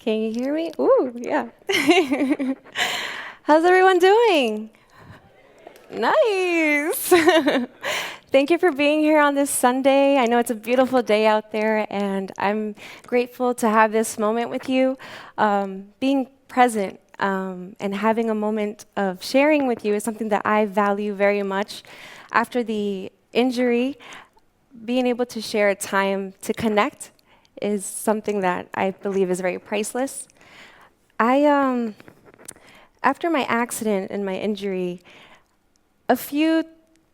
Can you hear me? Ooh, yeah. How's everyone doing? Nice. Thank you for being here on this Sunday. I know it's a beautiful day out there, and I'm grateful to have this moment with you. Being present and having a moment of sharing with you is something that I value very much. After the injury, being able to share a time to connect is something that I believe is very priceless. After my accident and my injury, a few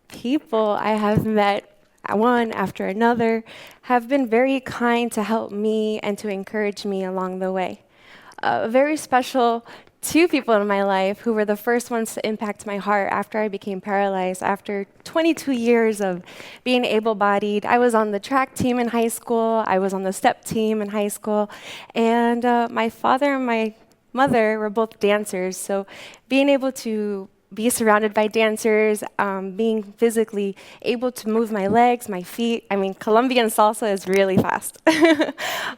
people I have met, one after another, have been very kind to help me and to encourage me along the way. Very special two people in my life who were the first ones to impact my heart after I became paralyzed. After 22 years of being able-bodied, I was on the track team in high school, I was on the step team in high school, and my father and my mother were both dancers, so being able to be surrounded by dancers, being physically able to move my legs, my feet. I mean, Colombian salsa is really fast.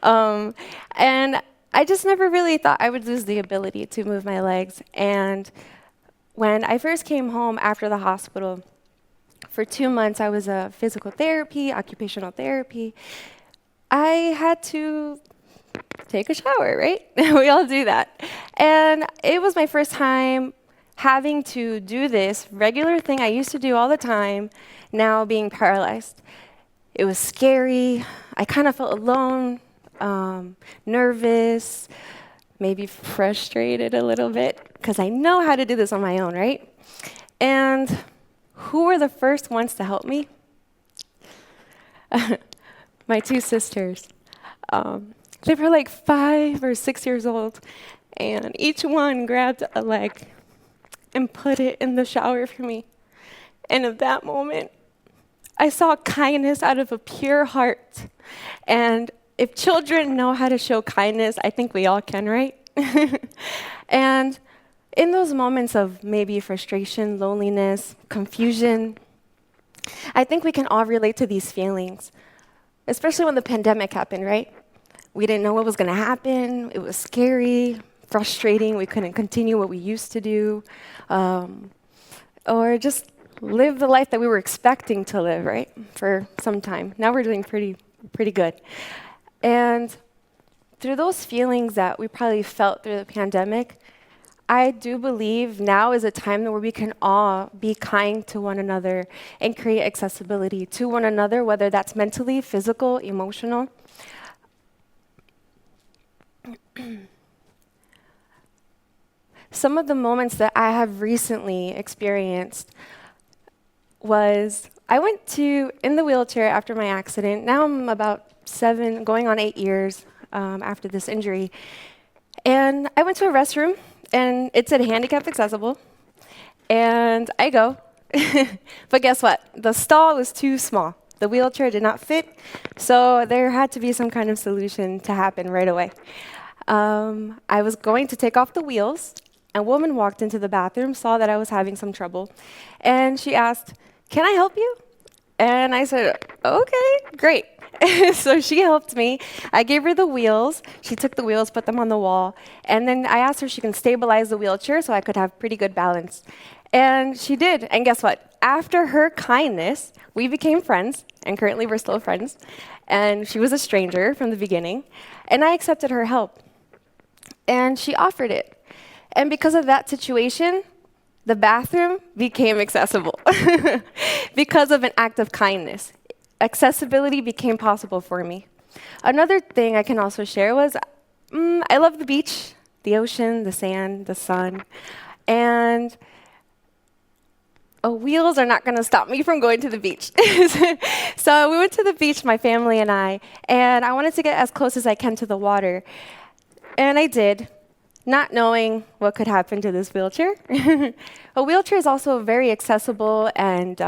And I just never really thought I would lose the ability to move my legs. And when I first came home after the hospital, for 2 months I was physical therapy, occupational therapy. I had to take a shower, right? We all do that. And it was my first time having to do this regular thing I used to do all the time, now being paralyzed. It was scary. I kind of felt alone, nervous, maybe frustrated a little bit, because I know how to do this on my own, right? And who were the first ones to help me? My two sisters. They were like 5 or 6 years old, and each one grabbed a leg and put it in the shower for me. And at that moment, I saw kindness out of a pure heart. And if children know how to show kindness, I think we all can, right? And in those moments of maybe frustration, loneliness, confusion, I think we can all relate to these feelings, especially when the pandemic happened, right? We didn't know what was going to happen. It was scary, frustrating. We couldn't continue what we used to do, or just live the life that we were expecting to live, right, for some time. Now we're doing pretty good. And through those feelings that we probably felt through the pandemic, I do believe now is a time where we can all be kind to one another and create accessibility to one another, whether that's mentally, physical, emotional. Some of the moments that I have recently experienced was I went in the wheelchair after my accident. Now I'm about 7, going on 8 years after this injury. And I went to a restroom, and it said handicap accessible. And I go. But guess what? The stall was too small. The wheelchair did not fit, so there had to be some kind of solution to happen right away. I was going to take off the wheels. A woman walked into the bathroom, saw that I was having some trouble, and she asked, "Can I help you?" And I said, "Okay, great." So she helped me. I gave her the wheels. She took the wheels, put them on the wall, and then I asked her if she can stabilize the wheelchair so I could have pretty good balance. And she did, and guess what? After her kindness, we became friends, and currently we're still friends. And she was a stranger from the beginning, and I accepted her help. And she offered it. And because of that situation, the bathroom became accessible because of an act of kindness. Accessibility became possible for me. Another thing I can also share was I love the beach, the ocean, the sand, the sun, and wheels are not going to stop me from going to the beach. So we went to the beach, my family and I wanted to get as close as I can to the water. And I did, not knowing what could happen to this wheelchair. A wheelchair is also very accessible and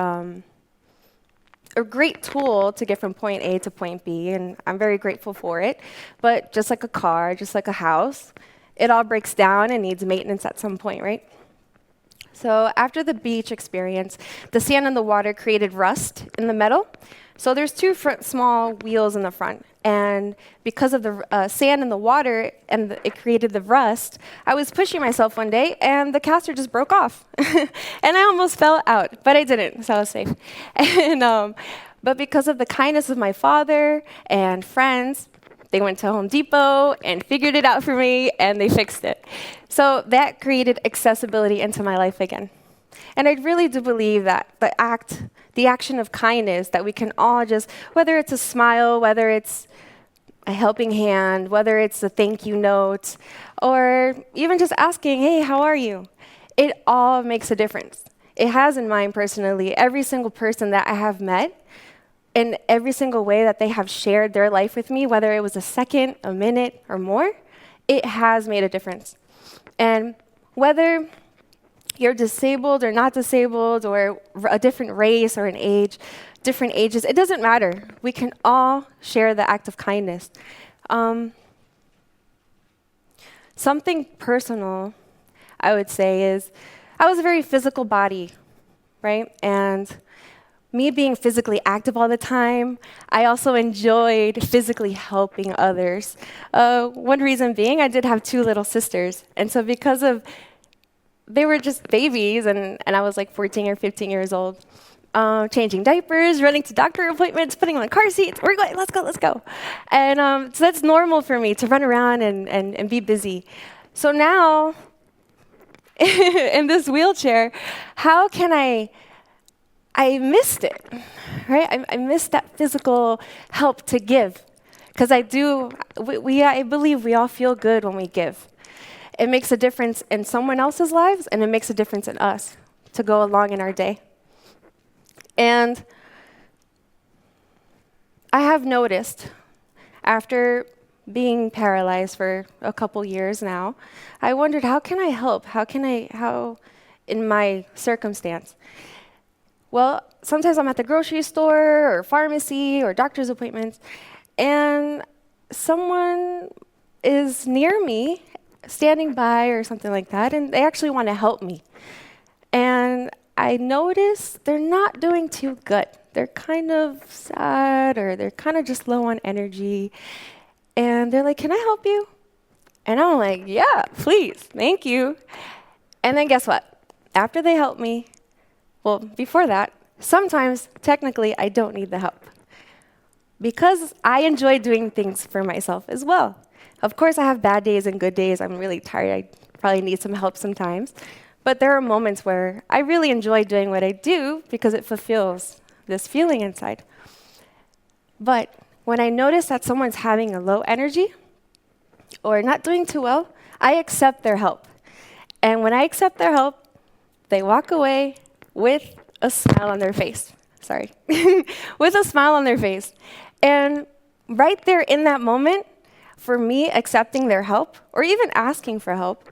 a great tool to get from point A to point B, and I'm very grateful for it. But just like a car, just like a house, it all breaks down and needs maintenance at some point, right? So after the beach experience, the sand and the water created rust in the metal. So there's two small wheels in the front. And because of the sand and the water, and it created the rust, I was pushing myself one day, and the caster just broke off. And I almost fell out, but I didn't, so I was safe. But because of the kindness of my father and friends, they went to Home Depot and figured it out for me, and they fixed it. So that created accessibility into my life again. And I really do believe that the action of kindness, that we can all just, whether it's a smile, whether it's a helping hand, whether it's a thank you note, or even just asking, hey, how are you? It all makes a difference. It has in mine personally. Every single person that I have met, in every single way that they have shared their life with me, whether it was a second, a minute, or more, it has made a difference. And whether you're disabled or not disabled, or a different race or an age, different ages, it doesn't matter. We can all share the act of kindness. Something personal, I would say, is I was a very physical body, right? And me being physically active all the time, I also enjoyed physically helping others. One reason being, I did have two little sisters. And so because of, they were just babies, and I was like 14 or 15 years old, changing diapers, running to doctor appointments, putting on car seats, we're going, let's go. And so that's normal for me to run around and be busy. So now, in this wheelchair, how can I missed it, right? I missed that physical help to give. Because I believe we all feel good when we give. It makes a difference in someone else's lives, and it makes a difference in us to go along in our day. And I have noticed, after being paralyzed for a couple years now, I wondered, how can I help? How in my circumstance? Well, sometimes I'm at the grocery store or pharmacy or doctor's appointments, and someone is near me, standing by or something like that, and they actually want to help me. And I notice they're not doing too good. They're kind of sad, or they're kind of just low on energy. And they're like, can I help you? And I'm like, yeah, please, thank you. And then guess what? After they help me, well, before that, sometimes, technically, I don't need the help. Because I enjoy doing things for myself as well. Of course, I have bad days and good days. I'm really tired. I probably need some help sometimes. But there are moments where I really enjoy doing what I do because it fulfills this feeling inside. But when I notice that someone's having a low energy or not doing too well, I accept their help. And when I accept their help, they walk away with a smile on their face. Sorry. With a smile on their face. And right there in that moment, for me, accepting their help, or even asking for help,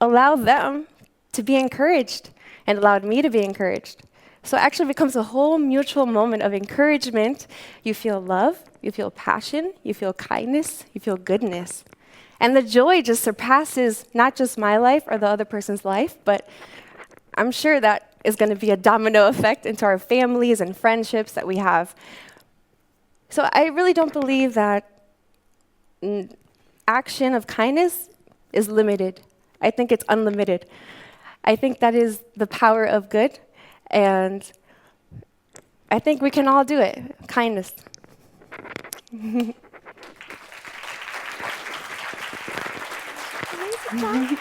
allowed them to be encouraged and allowed me to be encouraged. So it actually becomes a whole mutual moment of encouragement. You feel love, you feel passion, you feel kindness, you feel goodness. And the joy just surpasses not just my life or the other person's life, but I'm sure that is going to be a domino effect into our families and friendships that we have. So I really don't believe that action of kindness is limited. I think it's unlimited. I think that is the power of good, and I think we can all do it. Kindness. Amazing job.